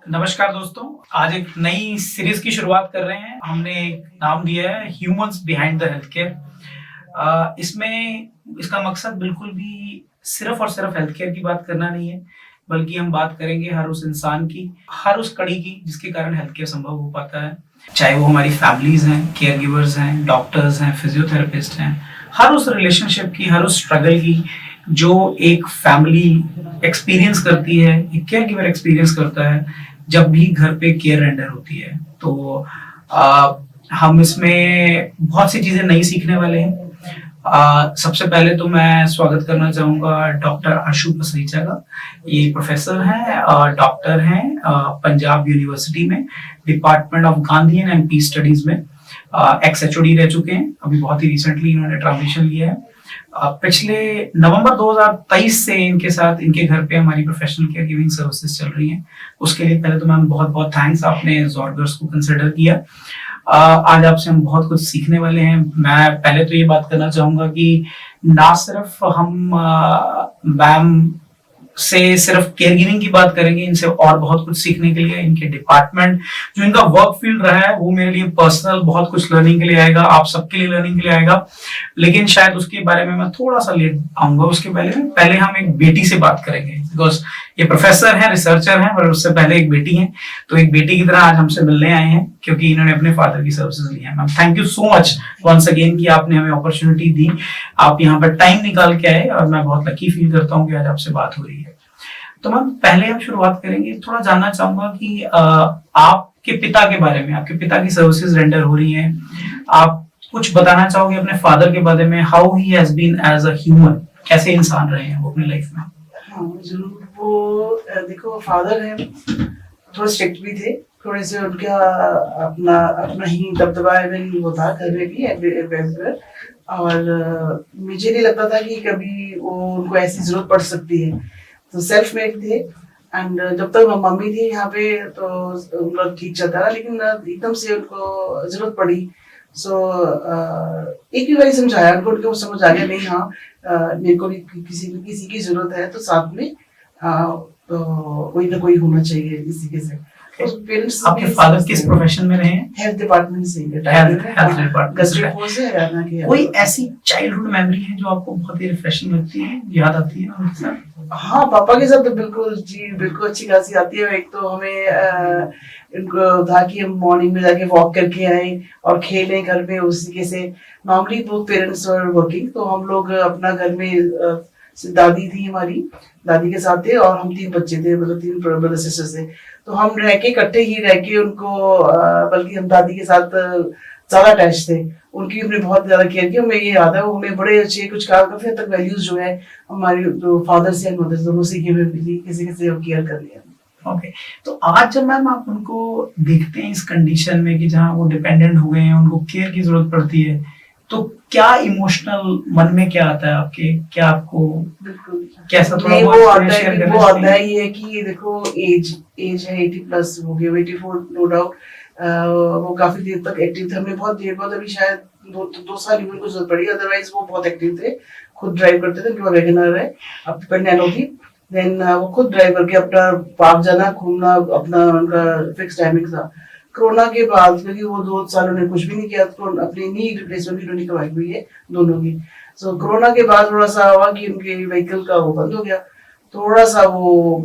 नमस्कार दोस्तों, आज एक नई सीरीज की शुरुआत कर रहे हैं। हमने एक नाम दिया है humans behind the health care. इसमें इसका मकसद बिल्कुल भी सिर्फ और सिर्फ हेल्थ केयर की बात करना नहीं है, बल्कि हम बात करेंगे हर उस इंसान की, हर उस कड़ी की जिसके कारण हेल्थ केयर संभव हो पाता है। चाहे वो हमारी फैमिलीज हैं, केयर गिवर्स हैं, डॉक्टर्स हैं, फिजियोथेरेपिस्ट हैं, हर उस रिलेशनशिप की, हर उस स्ट्रगल की जो एक फैमिली एक्सपीरियंस करती है, एक केयर गिवर एक्सपीरियंस करता है जब भी घर पे केयर रेंडर होती है। तो हम इसमें बहुत सी चीजें नई सीखने वाले हैं। सबसे पहले तो मैं स्वागत करना चाहूंगा डॉक्टर आशु पसरीचा का। ये प्रोफेसर हैं, डॉक्टर हैं, पंजाब यूनिवर्सिटी में department of Gandhi and peace studies में एक्स एचओडी रह चुके हैं। अभी बहुत ही रिसेंटली इन्होंने ट्रांजिशन लिया है। पिछले नवंबर 2023 से इनके साथ इनके घर पे हमारी प्रोफेशनल केयर गिविंग सर्विसेज चल रही हैं। उसके लिए पहले तो मैम बहुत बहुत थैंक्स, आपने जॉर्गर्स को कंसिडर किया। आज आपसे हम बहुत कुछ सीखने वाले हैं। मैं पहले तो ये बात करना चाहूंगा कि ना सिर्फ हम मैम से सिर्फ केयर गिविंग की बात करेंगे, इनसे और बहुत कुछ सीखने के लिए, इनके डिपार्टमेंट जो इनका वर्क फील्ड रहा है वो मेरे लिए पर्सनल बहुत कुछ लर्निंग के लिए आएगा, आप सबके लिए लर्निंग के लिए आएगा। लेकिन शायद उसके बारे में मैं थोड़ा सा लेट आऊंगा। उसके पहले हम एक बेटी से बात करेंगे, बिकॉज ये प्रोफेसर है, रिसर्चर है, और उससे पहले एक बेटी है। तो एक बेटी की तरह आज हमसे मिलने आए हैं क्योंकि इन्होंने अपने फादर की सर्विसेज ली है। Ma'am thank you so much once again कि आपने हमें अपॉर्चुनिटी दी, आप यहाँ पर टाइम निकाल के आए, और मैं बहुत लकी फील करता हूँ कि आज आपसे बात हो रही है। तो मैम पहले हम शुरुआत करेंगे, थोड़ा जानना चाहूंगा कि आपके पिता के बारे में, आपके पिता की सर्विसेज रेंडर हो रही हैं, आप कुछ बताना चाहोगे अपने फादर के बारे में, how he has been as a human, कैसे इंसान रहे हैं वो अपनी लाइफ में? हाँ जरूर। वो देखो, फादर है, थोड़े स्ट्रिक्ट भी थे, थोड़े से उनका अपना अपना ही दबदबा वो था घर में भी एवरीवेयर। और मुझे नहीं लगता था कि कभी वो उनको ऐसी जरूरत पड़ सकती है। तो सेल्फ मेड थे, एंड जब तक मम्मी थी यहाँ पे तो उनका ठीक चलता रहा, लेकिन एकदम से उनको जरूरत पड़ी। सो एक भी बार समझाया उनको समझ आ गया, नहीं हाँ मेरे को भी किसी की जरूरत है, तो साथ में तो कोई ना कोई होना चाहिए इसी के से। पेरेंट्स आपके फादर किस प्रोफेशन में रहे हैं? हेल्थ डिपार्टमेंट से, हेल्थ डिपार्टमेंट से हरियाणा के। कोई ऐसी चाइल्डहुड मेमोरी है जो आपको बहुत ही रिफ्रेशिंग लगती है, याद आती है उनके साथ? हाँ, पापा के साथ तो बिल्कुल जी, बिल्कुल अच्छी खासी आती है। एक तो हमें इनको था कि हम मॉर्निंग में जाके वॉक करके आए और खेलें घर में उसी के से। नॉर्मली वो पेरेंट्स वर वर्किंग, तो हम लोग अपना घर में दादी थी हमारी, दादी के साथ थे, और हम 3 बच्चे थे, मतलब 3 ब्रदर सिस्टर थे। तो हम रह के इकट्ठे ही रह के उनको, बल्कि हम दादी के साथ ज्यादा अटैच थे, उनकी हमने बहुत ज्यादा केयर की। हमें ये याद है, वो हमें बड़े अच्छे कुछ काफी हद तक वैल्यूज जो है हमारी जो फादर से एंड मदर दोनों से किसी केयर कर लिया। ओके, तो आज जब मैम आप उनको देखते हैं इस कंडीशन में कि जहाँ वो डिपेंडेंट हो गए हैं, उनको केयर की जरूरत पड़ती है, तो क्या इमोशनल मन में क्या आता है आपके? क्या आपको बिल्कुल कैसा थोड़ा वो आता है ये कि देखो, एज है 80+ हो गया, 84 नो डाउट। वो काफी देर तक एक्टिव थे, हमने बहुत देर बाद, अभी शायद 2 साल ही उनको जरूरत पड़ी, अदरवाइज वो बहुत एक्टिव थे, खुद ड्राइव करते थे, उनकी वैगनर है, अब नैनो थी। देन वो खुद ड्राइव करके अपना पार्क जाना, घूमना, अपना उनका फिक्स टाइमिंग था। कोरोना के बाद, क्योंकि वो 2 साल उन्होंने कुछ भी नहीं किया, तो अपनी नी रिप्लेसमेंट उन्होंने करवाई हुई है दोनों की। सो कोरोना के बाद थोड़ा सा हुआ कि उनके व्हीकल का वो बंद हो गया, थोड़ा सा वो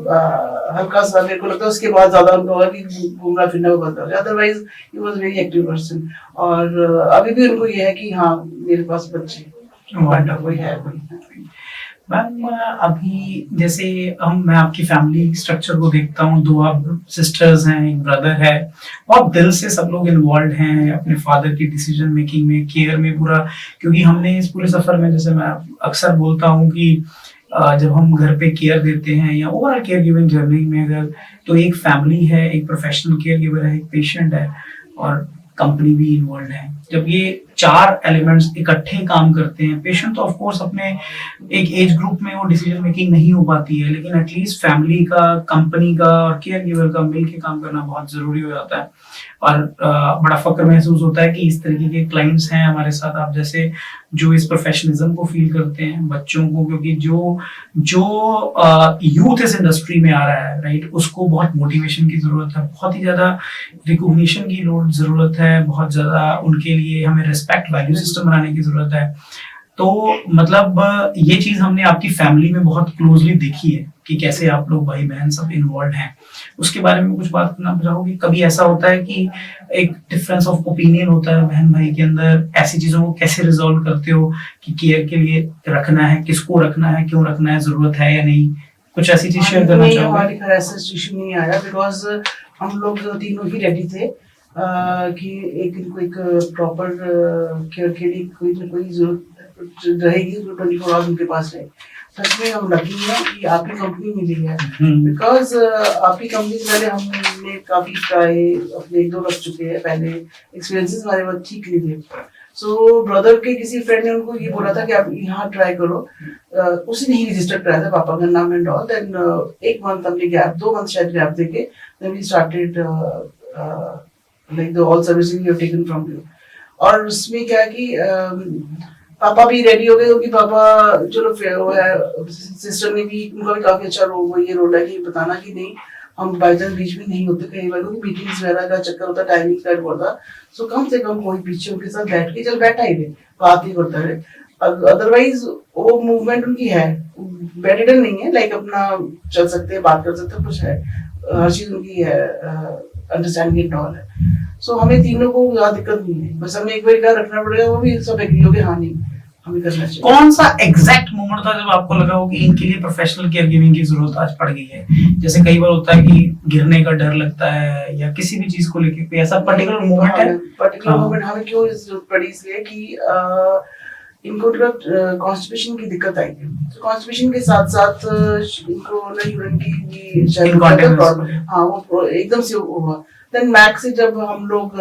हल्का सा, मेरे को लगता है उसके बाद ज्यादा उनको होगा कि घूमना फिरना वो बंद हो गया। Otherwise he was very active person, और अभी भी उनको ये है कि हाँ मेरे पास बच्चे कोई है। मैम अभी जैसे मैं आपकी फैमिली स्ट्रक्चर को देखता हूँ, 2 आप सिस्टर्स हैं, एक ब्रदर है, बहुत दिल से सब लोग इन्वॉल्व हैं अपने फादर की डिसीजन मेकिंग में, केयर में पूरा। क्योंकि हमने इस पूरे सफर में, जैसे मैं अक्सर बोलता हूँ कि जब हम घर पे केयर देते हैं या ओवरऑल केयर गिविंग जर्नी में अगर, तो एक फैमिली है, एक प्रोफेशनल केयर गिवर है, एक पेशेंट है, और कंपनी भी इन्वॉल्व है। जब ये 4 एलिमेंट्स इकट्ठे काम करते हैं, पेशेंट तो ऑफ कोर्स अपने एक एज ग्रुप में वो डिसीजन मेकिंग नहीं हो पाती है, लेकिन एटलीस्ट फैमिली का, कंपनी का और केयर गिवर का मिलके काम करना बहुत जरूरी हो जाता है। और बड़ा फक्र महसूस होता है कि इस तरीके के क्लाइंट्स हैं हमारे साथ, आप जैसे, जो इस प्रोफेशनलिज्म को फील करते हैं, बच्चों को, क्योंकि जो यूथ इस इंडस्ट्री में आ रहा है, राइट, उसको बहुत मोटिवेशन की जरूरत है, बहुत ही ज्यादा रिकॉग्निशन की जरूरत है, बहुत ज्यादा उनके लिए हमें रिस्पेक्ट वैल्यू सिस्टम बनाने की जरूरत है। तो मतलब ये चीज हमने आपकी फैमिली में बहुत क्लोजली देखी है कि कैसे आप लोग भाई बहन सब इन्वॉल्व हैं। उसके बारे में कुछ बात करना चाहोगे? कभी ऐसा होता है कि एक डिफरेंस ऑफ ओपिनियन होता है बहन भाई के अंदर, ऐसी चीजों को कैसे रिजॉल्व करते हो कि केयर के लिए रखना है, किसको रखना है, क्यों रखना है, जरूरत है या नहीं? कुछ ऐसी चीज शेयर करना चाहोगे? हमारे घर ऐसा सिचुएशन नहीं आया, बिकॉज हम लोग तीनों ही रेडी थे कि इनको एक प्रॉपर केयर के लिए कोई ना कोई जरूरत रहेगी, 24 आवर्स उनके पास रहे। सच में हम लकी हैं कि आपकी कंपनी मिली है, बिकॉज आपकी कंपनी से पहले हमने काफी ट्राई अपने 1-2 रख चुके हैं, पहले एक्सपीरियंसेस हमारे बहुत ठीक नहीं थे। सो ब्रदर के किसी फ्रेंड ने उनको ये बोला था कि आप यहाँ ट्राई करो, उसने ही रजिस्टर कराया था पापा का नाम एंड ऑल। देन 1 मंथ हमने गैप, 2 मंथ शायद गैप देके then we started like the all services we have taken from you. और उसमें क्या है कि पापा भी रेडी हो गए, क्योंकि पापा चलो वो है, सिस्टर ने भी, उनका भी काफी अच्छा ये रोल है कि बताना कि नहीं हम बाई चांस बीच में नहीं होते कई बार, क्योंकि मीटिंग्स वगैरह का चक्कर होता, टाइमिंग का होता। सो कम से कम कोई पीछे उनके साथ बैठ के, चल बैठा ही रहे, बात ही करता रहे। अदरवाइज वो मूवमेंट उनकी है, बेड नहीं है, लाइक अपना चल सकते हैं, बात कर सकते हैं, कुछ है, हर चीज उनकी है, अंडरस्टैंडिंग एंड ऑल है। सो हमें तीनों को ज्यादा दिक्कत नहीं है, बस हमें एक बार क्या रखना पड़ेगा, वो भी सब एग्री हो गए, हाँ नहीं हमें करना चाहिए। कौन सा एग्जैक्ट मोमेंट था जब आपको लगा हो कि इनके लिए प्रोफेशनल केयर गिविंग की जरूरत आज पड़ गई है? जैसे कई बार होता है कि गिरने का डर लगता है या किसी भी चीज को लेके कोई ऐसा पर्टिकुलर मोमेंट है? पर्टिकुलर मोमेंट हमें क्यों जरूरत पड़ी, इसलिए कि इनको कॉन्स्टिपेशन की दिक्कत आई थी। तो कॉन्स्टिपेशन के साथ साथ इनको यूरिन की प्रॉब्लम, हाँ वो एकदम से हुआ। देन मैक्स से जब हम लोग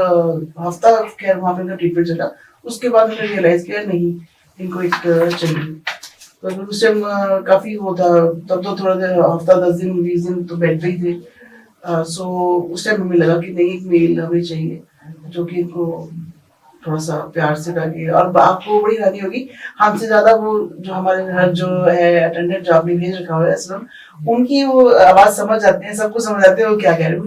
हफ्ता खैर वहाँ पे ट्रीटमेंट चला, उसके बाद हमने रियलाइज किया नहीं इनको एक चाहिए। तो उस टाइम काफी वो था, तब तो थोड़ा देर हफ्ता 10 दिन 20 दिन तो बेड पे ही थे। सो उस टाइम हमें लगा कि नहीं एक मेल हमें चाहिए जो कि इनको थोड़ा सा प्यार से रखे। और आपको बड़ी हैरानी होगी, हमसे ज्यादा वो जो हमारे घर जो है अटेंडेंट जो आपने भेज रखा हुआ है असलम, उनकी वो आवाज समझ जाते हैं, सबको समझ जाते हैं वो क्या कह रहे हैं।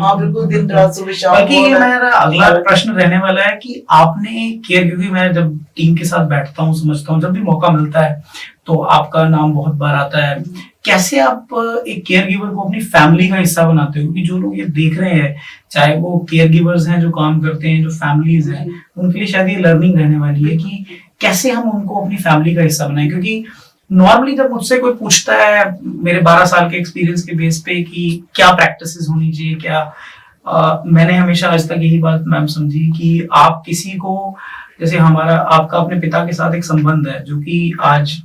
हाँ बिल्कुल, दिन रात सुबह शाम। बल्कि मेरा अगला प्रश्न रहने वाला है कि आपने केयर, क्योंकि मैं जब टीम के साथ बैठता हूँ, समझता हूँ, जब भी मौका मिलता है तो आपका नाम बहुत बार आता है। कैसे आप एक केयर गिवर को अपनी फैमिली का हिस्सा बनाते हो? क्योंकि जो लोग ये देख रहे हैं, चाहे वो केयर गिवर्स हैं जो काम करते हैं, जो फैमिलीज हैं, उनके लिए शायद ये लर्निंग रहने वाली है कि कैसे हम उनको अपनी फैमिली का हिस्सा बनाएं। क्योंकि नॉर्मली जब मुझसे कोई पूछता है मेरे 12 साल के एक्सपीरियंस के बेस पे कि क्या प्रैक्टिसेस होनी चाहिए, क्या मैंने हमेशा आज तक यही बात मैम समझी कि आप किसी को, जैसे आपका अपने पिता के साथ एक संबंध है जो कि आज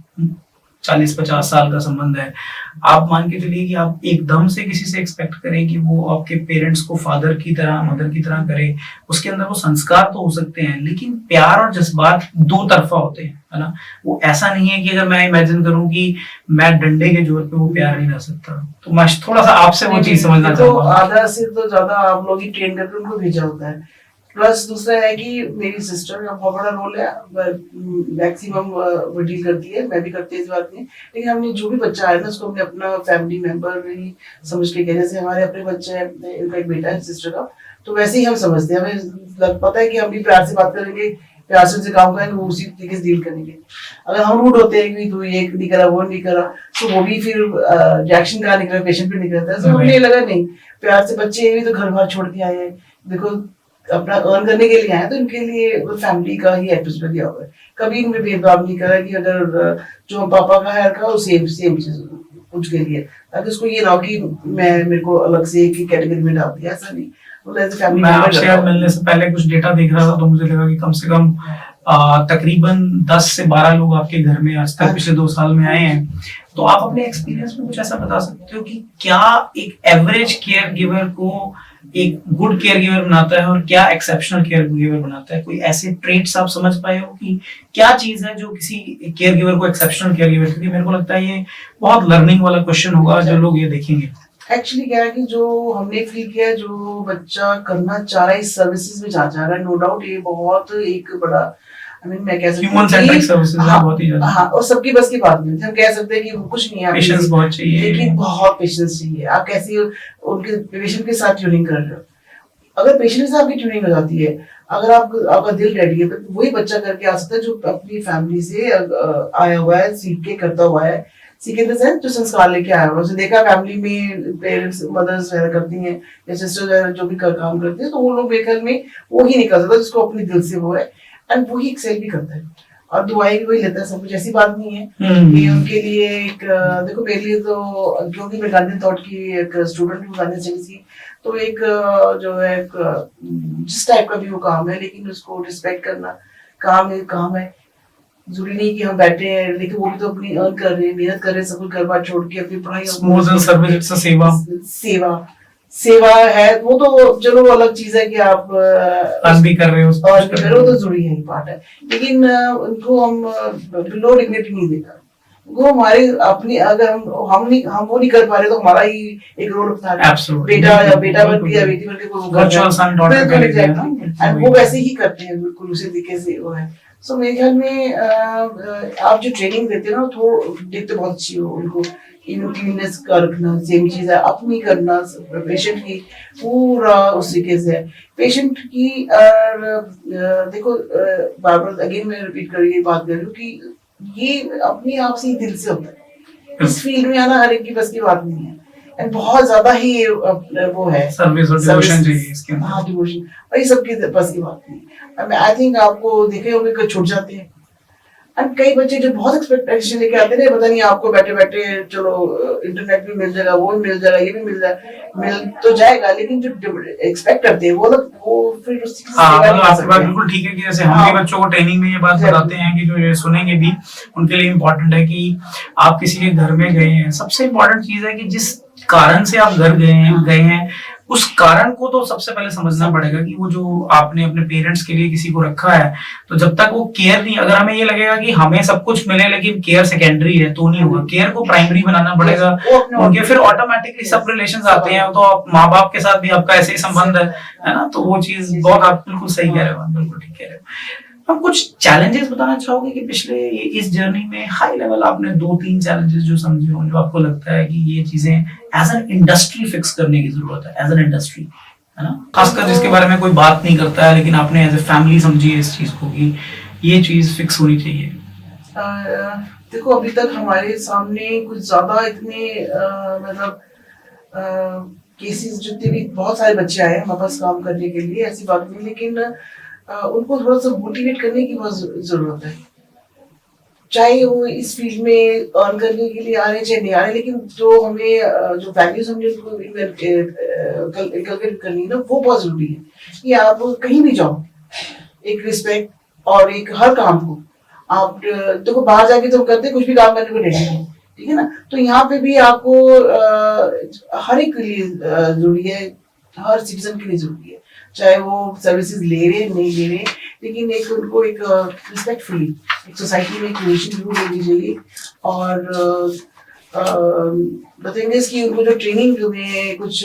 40-50 साल का संबंध है, आप मान के चलिए कि आप एकदम से किसी से एक्सपेक्ट करें कि वो आपके पेरेंट्स को फादर की तरह, मदर की तरह करे। उसके अंदर वो संस्कार तो हो सकते हैं, लेकिन प्यार और जज्बात 2 तरफा होते हैं, है ना। वो ऐसा नहीं है कि अगर मैं इमेजिन करूं कि मैं डंडे के जोर पे वो प्यार नहीं कर सकता। तो मैं थोड़ा सा आपसे वो चीज समझना चाहता हूँ। आधा से तो ज्यादा आप लोग ही ट्रेन करके उनको भेजा होता है। प्लस दूसरा है कि मेरी सिस्टर का बहुत बड़ा रोल है, मैक्सिमम वो डील करती है, मैं भी करती हूँ इस बात में। लेकिन हमने जो भी बच्चा है ना उसको हमने अपना फैमिली मेंबर ही समझ के किया। जैसे हमारे अपने बच्चे हैं, इनका एक बेटा है सिस्टर का, तो वैसे ही हम समझते हैं। हमें पता है कि हम भी प्यार से बात करेंगे, प्यार से काम करेंगे, वो उसी तरीके से डील करेंगे। अगर हम रूड होते हैं कि तू ये नहीं करा वो नहीं करा, तो वो भी फिर रिएक्शन कहाँ निकला, पेशेंट पे निकलता है। तो हमें लगा नहीं, प्यार से बच्चे भी तो घर बार छोड़ के आए हैं, देखो अपना अर्न करने के लिए आए, तो इनके लिए फैमिली का ही एटमॉस्फेयर दिया हुआ है। कभी इनमें भेदभाव नहीं करा कि अगर जो पापा का है रखा वो सेम चीज कुछ के लिए, ताकि उसको ये ना हो कि मेरे को अलग से एक कैटेगरी में डाल दिया, ऐसा नहीं। मैं आपसे मिलने से पहले कुछ डेटा देख रहा था, तो मुझे लगा कि कम से कम तकरीबन 10 से 12 लोग आपके घर में आज तक पिछले 2 साल में आए हैं। तो आप अपने एक्सपीरियंस में कुछ ऐसा बता सकते हो कि क्या एक एवरेज केयर गिवर को एक गुड केयर गिवर बनाता है और क्या एक्सेप्शनल केयर गिवर बनाता है? कोई ऐसे ट्रेट्स आप समझ पाए हो कि क्या चीज है जो किसी केयर गिवर को एक्सेप्शनल केयर गिवर, क्योंकि मेरे को लगता है ये बहुत लर्निंग वाला क्वेश्चन होगा जो लोग ये देखेंगे। एक्चुअली क्या है कि जो हमने फील किया है, जो बच्चा करना चाह रहा है इस सर्विसेज में जा रहा है, नो डाउट ये बहुत एक बड़ा मैं कह सकती ह्यूमन सेंट्रिक सर्विसेज है बहुत ही ज्यादा। हाँ, और सबकी बस की बात नहीं है। हम कह सकते हैं कि कुछ नहीं है, पेशेंस बहुत चाहिए, लेकिन बहुत पेशेंस चाहिए। आप कैसे उनके पेशेंट के साथ ट्यूनिंग कर रहे हो। अगर पेशेंट के साथ आपकी ट्यूनिंग हो जाती है, अगर आपका दिल रेडी है, तो वही बच्चा करके आ सकता है जो अपनी फैमिली से आया हुआ है, सीख के करता हुआ है। सीखे द सेंस जो संस्कार लेके आया हुआ है। देखा फैमिली में पेरेंट्स मदर्स वगैरह करती हैं या सिस्टर जो भी काम करते हैं, तो वो लोग बेकर में वो ही निकल सकता है जिसको अपने दिल से वो है, एंड वो ही एक्सेल भी करता है और दुआएं भी वही लेता है। सब कुछ ऐसी बात नहीं है कि उनके लिए एक देखो मेरे लिए तो, क्योंकि मैं गांधी थॉट की एक स्टूडेंट हूँ, गांधी स्टडीज की, तो एक जो है जिस टाइप का भी वो काम है, लेकिन उसको रिस्पेक्ट करना काम है। जरूरी नहीं कि हम बैठे हैं, लेकिन वो भी तो अपनी अर्न कर रहे हैं, मेहनत कर रहे हैं, सब कुछ घर बार छोड़ के अपनी पढ़ाई सेवा है। वो तो चलो अलग चीज है कि आप अर्न भी कर रहे हो, तो जरूरी है, पार्ट है, लेकिन उनको हम बिलो डिग्निटी नहीं देता। वो हमारे अपनी, अगर हम वो नहीं कर पा रहे तो हमारा ही एक रोल उठा है, बेटा बन गया, बेटी बन के, एंड वो वैसे ही करते हैं, बिल्कुल उसी तरीके से वो है। सो मेरे ख्याल में आप जो ट्रेनिंग देते हो ना, तो देखते बहुत अच्छी हो उनको, क्लीननेस का रखना, सेम चीज है अपनी करना, पेशेंट की पूरा उस तरीके से। पेशेंट की देखो बार बार अगेन मैं रिपीट कर रही बात कर रही हूँ कि ये अपने आप से ही दिल से होता है। इस फील्ड में आना हर एक की बस की बात नहीं है, एंड बहुत ज्यादा ही वो है सर्विस और डिवोशन चाहिए इसके अंदर। हाँ, डिवोशन, वही सबकी बस की बात नहीं है। आई थिंक आपको देखे होंगे छूट जाते हैं, एंड कई बच्चे जो बहुत एक्सपेक्टेशन लेके आते हैं, पता नहीं आपको बैठे बैठे चलो इंटरनेट भी मिल जाएगा, वो भी मिल जाएगा, ये भी मिल तो जाएगा, लेकिन जो एक्सपेक्ट करते हैं वो लोग वो फिर उस आपकी बात बिल्कुल ठीक है कि जैसे हम भी बच्चों को ट्रेनिंग में ये बात बताते हैं कि जो ये सुनेंगे भी उनके लिए इम्पोर्टेंट है कि आप किसी के घर में गए हैं, सबसे इम्पोर्टेंट चीज है कि जिस कारण से आप घर गए हैं उस कारण को तो सबसे पहले समझना पड़ेगा कि वो जो आपने अपने पेरेंट्स के लिए किसी को रखा है, तो जब तक वो केयर नहीं, अगर हमें ये लगेगा कि हमें सब कुछ मिले लेकिन केयर सेकेंडरी है तो नहीं होगा। केयर को प्राइमरी बनाना पड़ेगा, उनके फिर ऑटोमेटिकली सब रिलेशंस आते हैं, तो माँ बाप के साथ भी आपका ऐसे ही संबंध है ना, तो वो चीज बहुत आप बिल्कुल सही कह रहे हो, बिल्कुल ठीक कह रहे हो। हम कुछ चैलेंजेस बताना चाहोगे कि पिछले इस जर्नी में हाई लेवल आपने 2-3 चैलेंजेस जो समझे हो, जो आपको लगता है कि ये चीजें एज एन इंडस्ट्री फिक्स करने की जरूरत है, एज एन इंडस्ट्री, है ना, खासकर जिसके बारे में कोई बात नहीं करता है, लेकिन आपने एज ए फैमिली समझी है इस चीज को कि ये चीज फिक्स होनी चाहिए? देखो अभी तक हमारे सामने कुछ ज्यादा इतने मतलब केसेस जितने भी बहुत सारे बच्चे आए हमारे पास काम करने के लिए, ऐसी बात नहीं, लेकिन उनको थोड़ा सा मोटिवेट करने की बहुत जरूरत है। चाहे वो इस फील्ड में अर्न करने के लिए आ रहे चाहे नहीं आ रहे, लेकिन जो हमें जो वैल्यूज हमने उनको इनकलकेट करनी है ना, वो बहुत जरूरी है कि आप कहीं भी जाओ, एक रिस्पेक्ट और एक हर काम को आप देखो बाहर जाके तो करते कुछ भी काम करने को रेडी है, ठीक है ना, तो यहाँ पे भी आपको हर एक के लिए जरूरी है, हर सिटीजन के लिए जरूरी है, चाहे वो सर्विसेज ले रहे नहीं ले रहे, लेकिन एक उनको एक रिस्पेक्टफुली एक सोसाइटी में एक रिलेशन जरूर देनी चाहिए। और बताएंगे कि उनको जो ट्रेनिंग में कुछ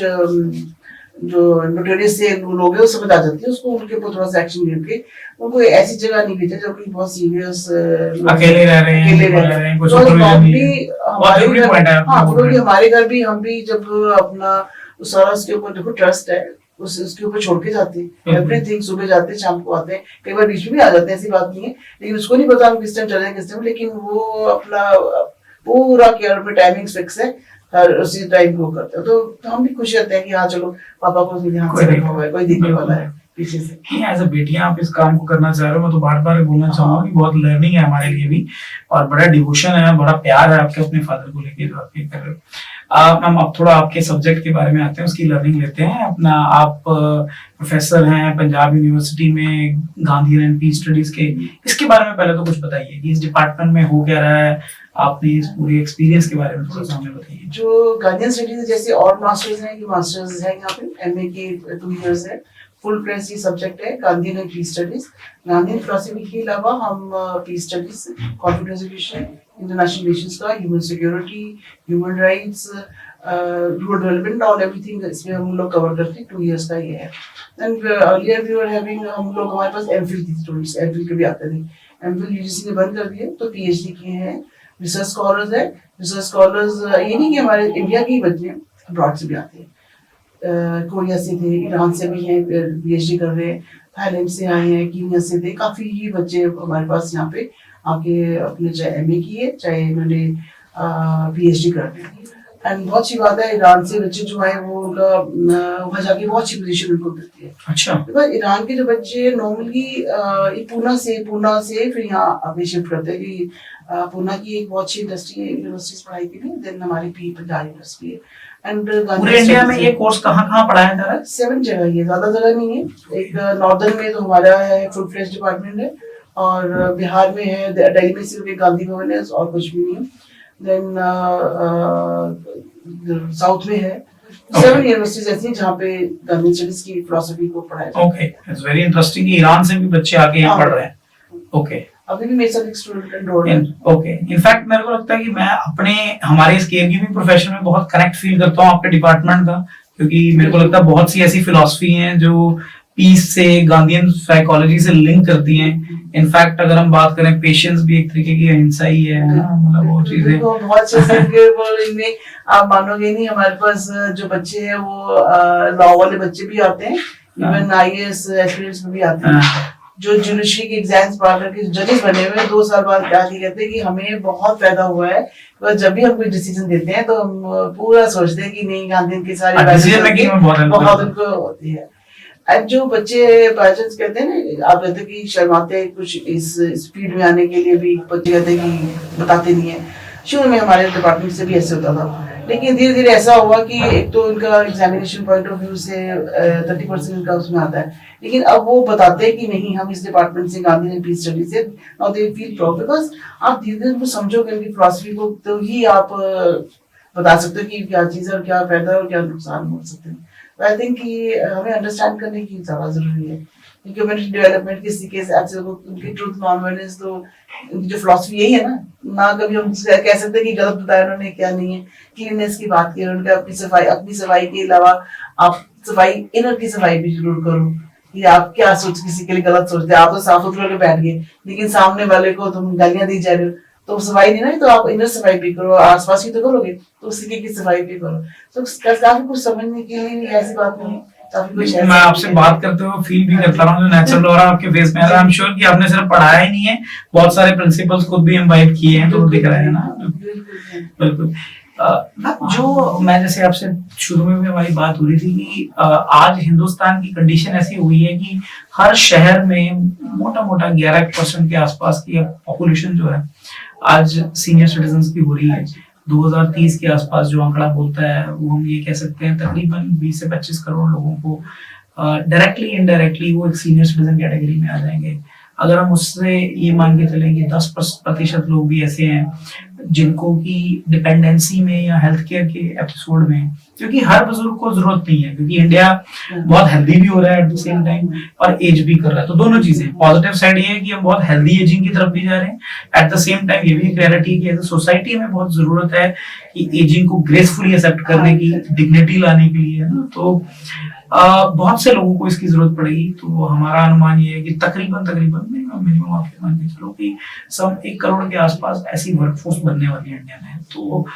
जो नोटोरियस से लोग हैं वो समझ आ जाती है, उसको उनके ऊपर थोड़ा सा एक्शन लेके उनको ऐसी जगह नहीं भेजा जो कि बहुत सीरियस अकेले रह रहे हैं कुछ हमारे घर भी हम भी जब अपना सारा उसके ऊपर देखो ट्रस्ट है, उसके ऊपर छोड़ के जाते हैं एवरीथिंग, सुबह जाते हैं शाम को आते हैं, कई बार बीच में भी आ जाते हैं, ऐसी बात नहीं है, लेकिन उसको नहीं पता हम किस टाइम चले किस टाइम, लेकिन वो अपना पूरा केयर में टाइमिंग फिक्स है, हर उसी टाइम वो करते हैं, तो हम भी खुश रहते हैं कि हाँ चलो पापा को ध्यान से रखा हुआ है, कोई दिखने वाला है पीछे से। एज अ बेटियां आप इस काम को करना चाह रहे हो, मैं तो बार बार बोलना चाहूंगा कि बहुत लर्निंग है हमारे लिए भी, और बड़ा डिवोशन है, बड़ा प्यार है आपके अपने फादर को लेके जो आप ये कर रहे हो। मैम अब थोड़ा आपके सब्जेक्ट के बारे में आते हैं, उसकी लर्निंग लेते हैं अपना। आप प्रोफेसर हैं पंजाब यूनिवर्सिटी में गांधी एंड पीस स्टडीज के। इसके बारे में पहले तो कुछ बताइए कि इस डिपार्टमेंट में हो क्या रहा है, आपने इस पूरे एक्सपीरियंस के बारे में थोड़ा सा हमें बताइए। जो गांधी स्टडीज जैसे और मास्टर्स हैं कि मास्टर्स है यहाँ पे, एमए के 2 इयर्स है, फुल प्रेस ये सब्जेक्ट है Gandhi and peace studies. Gandhi philosophy के अलावा हम peace studies, conflict resolution, international relations का, human security, human rights, rural development, all everything इसमें हम लोग कवर करते हैं। 2 इयर्स का ये है। And earlier we were having, हम लोग हमारे पास एमफिल थी, स्टूडेंट्स एमफिल के भी आते थे। एमफिल यूजीसी ने बंद कर दिए, तो पीएचडी किए हैं, रिसर्च स्कॉलर्स है। रिसर्च स्कॉलर्स ये नहीं कि हमारे इंडिया के ही बच्चे हैं, अब्रॉड से भी आते हैं। कोरिया से थे, ईरान से भी हैं पीएचडी कर रहे हैं, थाईलैंड से आए हैं, कीनिया से थे, काफी ही बच्चे हमारे पास यहाँ पे आके अपने चाहे एमए किए चाहे इन्होंने पीएचडी कर रहे हैं। एंड बहुत अच्छी बात है, ईरान से बच्चे जो आए वो उनका वहाँ जाके बहुत अच्छी पोजीशन उनको मिलती है। अच्छा। बिकॉज ईरान के जो बच्चे नॉर्मली पूना से फिर यहाँ आगे शिफ्ट करते हैं कि पूना की एक बहुत अच्छी इंडस्ट्री है, यूनिवर्सिटीज पढ़ाई के लिए। देन हमारी पंजाब यूनिवर्सिटी है। एंड पूरे इंडिया में ये कोर्स कहाँ पढ़ाया जा रहा है? 7 जगह, ये ज्यादा जगह नहीं है। एक नॉर्दर्न में तो हमारा है फूड फ्रेश डिपार्टमेंट है, और बिहार में है, दिल्ली में सिर्फ एक गांधी भवन है और कुछ भी नहीं है। देन साउथ में है 7 यूनिवर्सिटीज ऐसी जहाँ पे गांधी स्टडीज की फिलोसफी को पढ़ाया जाता है। Okay, it's very interesting. Iran से भी बच्चे आके यहाँ पढ़ रहे हैं। ओके, अभी भी मेरे साथ एक स्टूडेंट एनरोल्ड है। ओके, इनफैक्ट मेरे को लगता है कि मैं हमारे इस केयरगिविंग प्रोफेशन में बहुत कनेक्ट फील करता हूँ आपके डिपार्टमेंट का, क्योंकि मेरे को लगता है बहुत सी ऐसी फिलॉसफी हैं जो पीस से, गांधीयन साइकोलॉजी से लिंक करती हैं। इनफैक्ट अगर हम बात करें, पेशेंस भी एक तरीके की अहिंसा ही है ना, मतलब वो चीजें बहुत अच्छे से इनमें आप मानोगे नहीं, हमारे पास जो बच्चे हैं वो लॉ वाले बच्चे भी आते हैं, इवन आईएएस एस्पिरेंट्स में भी आते हैं, जो जुडिशरी के एग्जाम्स पास करके जजेस बने हुए हैं। 2 साल बाद आके कहते हैं कि हमें बहुत फायदा हुआ है, तो जब भी हम कोई डिसीजन देते हैं तो हम पूरा सोचते हैं कि नहीं, गांधी के सारे बहुत उनको होती है। अब जो बच्चे बाय चांस कहते हैं ना, आप कहते हैं कि शर्माते हैं कुछ इस स्पीड में आने के लिए भी, बच्चे कहते हैं कि बताते नहीं है। शुरू में हमारे डिपार्टमेंट से भी ऐसे होता था, लेकिन धीरे धीरे ऐसा हुआ कि एक तो उनका एग्जामिनेशन पॉइंट ऑफ व्यू से 30% उनका उसमें आता है, लेकिन अब वो बताते हैं कि नहीं, हम इस डिपार्टमेंट से, गांधी एंड पीस स्टडी से, now they feel proud, because आप धीरे धीरे उनको समझोगे उनकी फिलॉसफी को, तो ही आप बता सकते हो कि क्या चीज़ है और क्या फायदा है और क्या नुकसान हो सकते हैं। आई थिंक कि हमें अंडरस्टैंड करने की ज़्यादा जरूरी है, क्योंकि कम्युनिटी डेवलपमेंट के सीखे से उनकी ट्रूथ नॉन वायलेंस, तो उनकी जो फिलॉसफी यही है ना कभी हम कह सकते हैं कि गलत बताया उन्होंने, क्या नहीं है। क्लीननेस की बात की उनका, अपनी सफाई के अलावा आप सफाई, इनर की सफाई भी जरूर करो, कि आप क्या सोच, किसी के लिए गलत सोचते हैं, आप तो साफ सुथरे बैठ गए लेकिन सामने वाले को तुम गालियां दी जा रहे हो, तो सफाई नहीं ना, तो आप इनर सफाई भी करो, आसपास की तो करोगे, तो उसी की सफाई भी करो। तो काफी कुछ समझने के लिए ऐसी बात नहीं, मैं आपसे बात करते हुए फील भी करता रहा हूँ, जो नेचुरल हो रहा है आपके फेस में। आई एम श्योर कि आपने सिर्फ पढ़ाया ही नहीं है, बहुत सारे प्रिंसिपल्स खुद भी इम्बाइब किए हैं, तो दिख रहा है ना। बिल्कुल। जो मैं जैसे आपसे शुरू में भी हमारी बात हो रही थी कि आज हिंदुस्तान की कंडीशन ऐसी हुई है कि हर शहर में मोटा मोटा 11% के आसपास की पॉपुलेशन जो है आज सीनियर सिटीजन्स की हो रही है। 2030 के आसपास जो आंकड़ा बोलता है वो हम ये कह सकते हैं तकरीबन 20 से 25 करोड़ लोगों को डायरेक्टली इनडायरेक्टली वो एक सीनियर सिटीजन कैटेगरी में आ जाएंगे। अगर हम उससे ये मान के चलें कि 10% लोग भी ऐसे हैं जिनको की डिपेंडेंसी में या हेल्थ केयर के एपिसोड में, क्योंकि हर बुजुर्ग को जरूरत नहीं है, क्योंकि इंडिया बहुत हेल्दी भी हो रहा है एट द सेम टाइम और एज भी कर रहा है। तो दोनों चीजें, पॉजिटिव साइड ये है कि हम बहुत हेल्दी एजिंग की तरफ भी जा रहे हैं, एट द सेम टाइम ये भी एक रियलिटी है कि एज अ सोसाइटी में बहुत जरूरत है कि एजिंग को ग्रेसफुली एक्सेप्ट करने की, डिग्निटी लाने के लिए, है ना। तो बहुत से लोगों को इसकी जरूरत पड़ेगी। तो हमारा अनुमान ये है कि तकरीबन मिनिमम आप मान के चलो कि सब 1 करोड़ के आसपास ऐसी वर्कफोर्स बनने वाली है इंडिया में। तो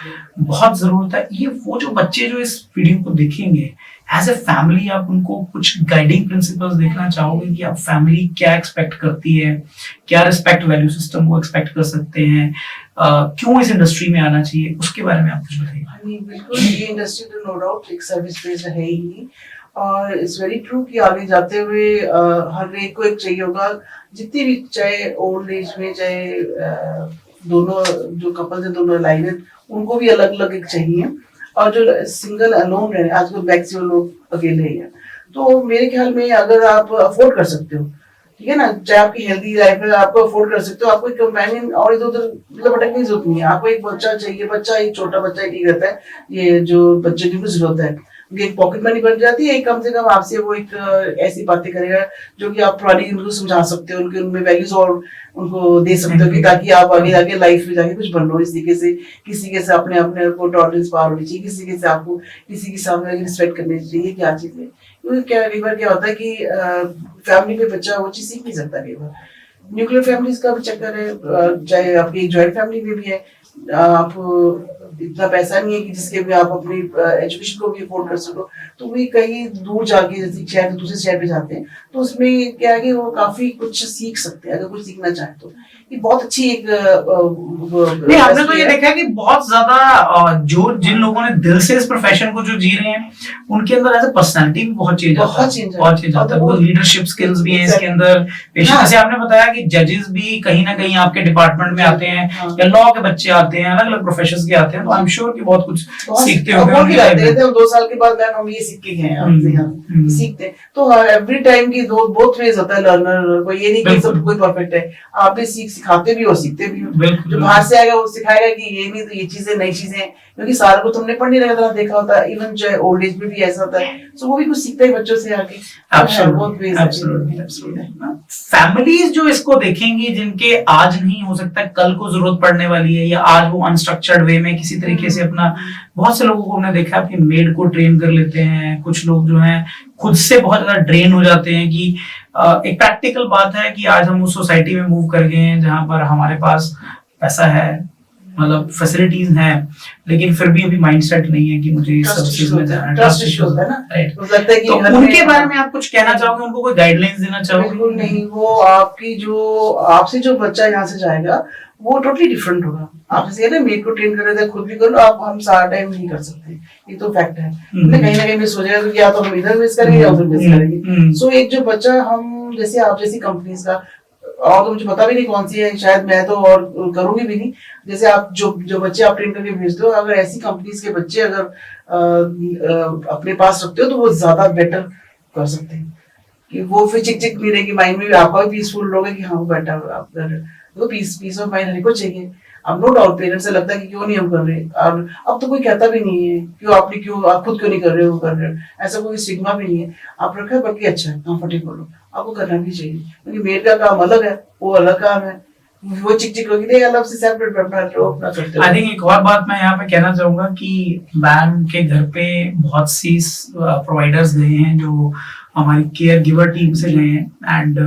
बहुत जरूरत है। ये वो जो बच्चे जो इस वीडियो को देखेंगे, एज ए फैमिली आप उनको कुछ गाइडिंग प्रिंसिपल्स देखना चाहोगे कि आप फैमिली क्या एक्सपेक्ट करती है, क्या रिस्पेक्ट वैल्यू सिस्टम को एक्सपेक्ट कर सकते हैं, क्यों इस इंडस्ट्री में आना चाहिए, उसके बारे में आप कुछ बताइए। बिल्कुल, ये इंडस्ट्री तो नो डाउट एक सर्विस बेस्ड है ही, और इट्स वेरी ट्रू कि आगे जाते हुए हर एक को एक चाहिए होगा, जितनी भी, चाहे ओल्ड एज में, चाहे दोनों जो कपल्स हैं दोनों अलाइव हैं, उनको भी अलग अलग एक चाहिए। और जो सिंगल अलोन रहे, आजकल मैक्सिमम लोग अकेले ही हैं, तो मेरे ख्याल में अगर आप अफोर्ड कर सकते हो, ठीक है ना, चाहे आपकी हेल्दी लाइफ है, आपको अफोर्ड कर सकते हो, आपको एक कंपेनियन और इधर उधर मतलब भटकने की जरूरत नहीं है, आपको एक बच्चा चाहिए, बच्चा एक छोटा बच्चा ठीक रहता है, ये जो बच्चे की जरूरत है, उनकी एक पॉकेट मनी बन जाती है, कम से कम आपसे वो एक ऐसी बातें करेगा जो कि आप पुरानी उनको समझा सकते हो, उनके उनमें वैल्यूज और उनको दे सकते हो कि ताकि आप आगे जाके लाइफ में जाके कुछ बन लो। इस तरीके से किसी के से अपने को टॉलरेंस पावर होनी चाहिए, किसी के से आपको किसी के सामने रिस्पेक्ट करनी चाहिए, क्या चीज है, क्योंकि कई बार क्या होता है कि फैमिली में बच्चा वो चीज सीख नहीं सकता। कई बार न्यूक्लियर फैमिलीज का भी चक्कर है, चाहे आपकी ज्वाइंट फैमिली में भी है, आप इतना पैसा नहीं है कि जिसके भी आप अपनी एजुकेशन को भी अफोर्ड कर सको, तो भी कहीं दूर जाके जैसे शहर दूसरे शहर पे जाते हैं, तो उसमें क्या है कि वो काफी कुछ सीख सकते हैं, अगर कुछ सीखना चाहे तो ये बहुत अच्छी एक नहीं, हमने तो ये देखा है कि बहुत ज्यादा जो जिन लोगों ने दिल से इस प्रोफेशन को जो जी रहे हैं, उनके अंदर एज ए पर्सनालिटी भी बहुत चेंज आता है, वो लीडरशिप स्किल्स भी हैं इसके अंदर। जैसे आपने बताया कि जजेस भी कहीं ना कहीं आपके डिपार्टमेंट में आते हैं, या लॉ के बच्चे आते हैं, अलग अलग प्रोफेशंस के आते हैं, तो आई एम श्योर कि बहुत कुछ सीखते होंगे। 2 साल के बाद मैम हम ये सीख के गए हैं, सीखते हैं, तो एवरी टाइम की बोथ वेज होता है लर्नर, कोई ये नहीं कि सब कोई परफेक्ट है, आप भी सिखाते भी हो, सीखते भी हो। जो बाहर से आएगा वो सिखाएगा कि ये नहीं तो ये चीजें नई चीजें, क्योंकि सारा को तुमने पढ़ नहीं रहा देखा होता है, इवन जो ओल्ड एज में भी ऐसा होता है, सो वो भी कुछ सीखता है बच्चों से आके। फैमिलीज जो इसको देखेंगी, जिनके आज नहीं हो सकता कल को जरूरत पड़ने वाली है, या आज वो अनस्ट्रक्चर्ड वे में किसी तरीके से अपना, बहुत से लोगों को हमने देखा अपनी मेड को ट्रेन कर लेते हैं, कुछ लोग जो हैं खुद से बहुत ज्यादा ड्रेन हो जाते हैं कि एक प्रैक्टिकल बात है कि आज हम उस सोसाइटी में मूव कर गए हैं जहां पर हमारे पास पैसा है, मतलब फैसिलिटीज हैं, लेकिन फिर भी अभी माइंडसेट नहीं है कि मुझे इस सब चीज में जाना है, ट्रस्ट इश्यूज होता है ना, राइट। तो उनके बारे में आप कुछ कहना चाहोगे, उनको कोई गाइडलाइंस देना चाहोगे? बिल्कुल नहीं, वो आपकी जो आपसे जो बच्चा यहाँ से जाएगा वो टोटली डिफरेंट होगा। आप जैसे ना मेड को ट्रेन कर रहे थे, खुद भी करो, आप हम सारा टाइम नहीं कर सकते, ये तो फैक्ट है। कहीं ना कहीं मिस हो जाएगा, या तो हम इधर मिस करेंगे या उधर मिस करेंगे। सो एक जो बच्चा, हम जैसे आप जैसी कंपनीज का, और तो मुझे पता भी नहीं कौन सी है, शायद मैं तो और करूंगी भी नहीं, जैसे आप जो बच्चे आप ट्रेन करके भेजते हो, अगर ऐसी कंपनीज के बच्चे अगर अपने पास रखते हो तो वो ज्यादा बेटर कर सकते हैं, कि वो फिर चिक चिक नहीं रहेगी माइंड में, आपका भी पीसफुल रहोगे कि हाँ बेटा आप कर रहे हो, पीस ऑफ माइंड हर को चाहिए। अब नो डाउट पेरेंट्स से लगता है कि क्यों नहीं हम कर रहे, और अब तो कोई कहता भी नहीं है क्यों आप खुद क्यों नहीं कर रहे हो, कर रहे हो, ऐसा कोई स्टिग्मा भी नहीं है, आप रखा है, बल्कि अच्छा है, कंफर्टेबल हो, आपको करना भी चाहिए, क्योंकि मेड का काम अलग है, वो अलग काम है, वो चिक चिक होगी, अलग से सेपरेट अपना करते हो। आई थिंक एक और बात मैं यहाँ पे कहना चाहूंगा कि मैम के घर पे बहुत सी प्रोवाइडर्स गए हैं जो हमारी केयर गिवर टीम से गए हैं, एंड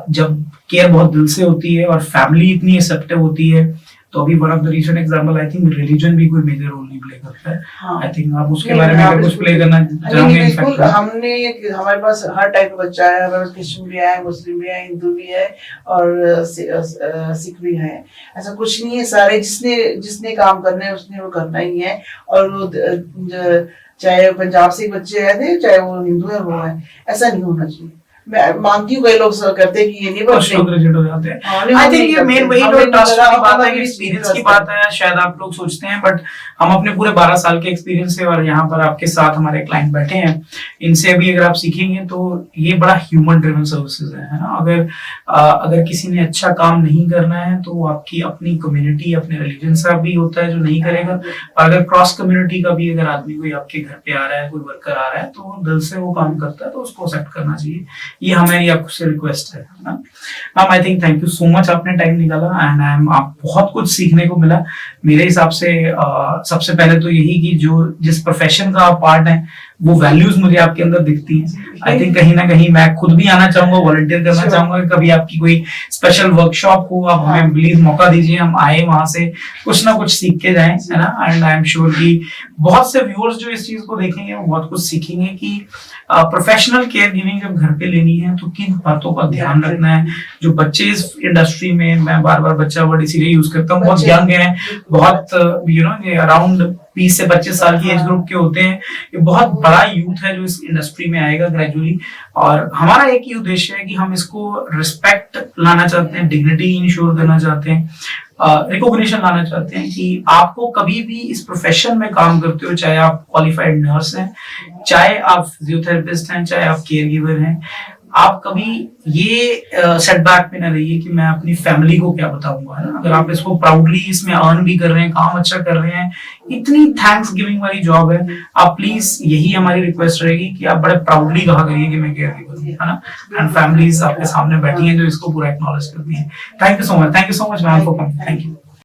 जब केयर बहुत दिल से होती है और फैमिली इतनी एक्सेप्टिव होती है, तो अभी one of the reason example I think religion भी कोई मेजर रोल नहीं प्ले करता है। आई थिंक आप उसके बारे में अगर कुछ प्ले करना चाहोगे? बिल्कुल, हमने हमारे पास हर टाइप का बच्चा है, हमारे पास क्रिश्चियन भी है, मुस्लिम भी है, हिंदू भी है, और सिख भी है, ऐसा कुछ नहीं है, सारे जिसने काम करना है उसने वो करना ही है। और चाहे पंजाब से बच्चे आए थे, चाहे वो हिंदू है वो है, ऐसा नहीं होना चाहिए। मैं मानती हूँ कई लोग कहते हैं कि ये नहीं बनते हैं। आई थिंक ये मेन वही तो ट्रस्ट वाली बात है, एक्सपीरियंस की बात है, शायद आप लोग सोचते हैं, बट हम अपने पूरे 12 साल के एक्सपीरियंस से, और यहाँ पर आपके साथ हमारे क्लाइंट बैठे हैं, इनसे भी अगर आप सीखेंगे तो ये बड़ा ह्यूमन ड्रिवन सर्विसेज है ना। अगर किसी ने अच्छा काम नहीं करना है तो आपकी अपनी कम्युनिटी, अपने रिलीजन से भी होता है जो नहीं करेगा, और अगर क्रॉस कम्युनिटी का भी अगर आदमी कोई आपके घर पे आ रहा है, कोई वर्कर आ रहा है, तो दिल से वो काम करता है, तो उसको एक्सेप्ट करना चाहिए। ये हमारी आपसे रिक्वेस्ट है ना ma'am. I think thank you so much, आपने टाइम निकाला, एंड आप बहुत कुछ सीखने को मिला मेरे हिसाब से। सबसे पहले तो यही कि जिस प्रोफेशन का आप पार्ट हैं, वो वैल्यूज मुझे आपके अंदर दिखती हैं। आई थिंक कहीं ना कहीं मैं खुद भी आना चाहूंगा, वॉलंटियर करना चाहूंगा, कभी आपकी कोई स्पेशल वर्कशॉप हो, आप हमें प्लीज मौका दीजिए, हम आए वहां से कुछ ना कुछ सीख के जाएं, है ना। एंड आई एम श्योर कि बहुत से व्यूअर्स जो इस चीज को देखेंगे वो बहुत कुछ सीखेंगे कि प्रोफेशनल केयर गिविंग जब घर पे लेनी है तो किन बातों का ध्यान रखना है। जो बच्चे इस इंडस्ट्री में, मैं बार बार बच्चा वर्ड इसीलिए यूज करता हूँ, बहुत यंग है, बहुत अराउंड 20 से 25 साल की एज ग्रुप के होते हैं। ये बहुत बड़ा यूथ है जो इस इंडस्ट्री में आएगा ग्रेजुअली, और हमारा एक ही उद्देश्य है कि हम इसको रिस्पेक्ट लाना चाहते हैं, डिग्निटी इंश्योर करना चाहते हैं, रिकॉग्निशन लाना चाहते हैं कि आपको कभी भी इस प्रोफेशन में काम करते हो, चाहे आप क्वालिफाइड नर्स हैं, चाहे आप फिजियोथेरेपिस्ट हैं, चाहे आप केयर गिवर हैं, आप कभी ये सेटबैक में ना रहिए कि मैं अपनी फैमिली को क्या बताऊंगा, है ना। अगर आप इसको प्राउडली इसमें अर्न भी कर रहे हैं, काम अच्छा कर रहे हैं, इतनी थैंक्स गिविंग वाली जॉब है, आप प्लीज, यही हमारी रिक्वेस्ट रहेगी कि आप बड़े प्राउडली कहा करिए कि मैं केयर गिवर हूं, है ना। एंड फैमिलीज आपके सामने बैठी हैं जो इसको पूरा एक्नॉलेज करती हैं। Thank you so much ma'am for coming. Thank you.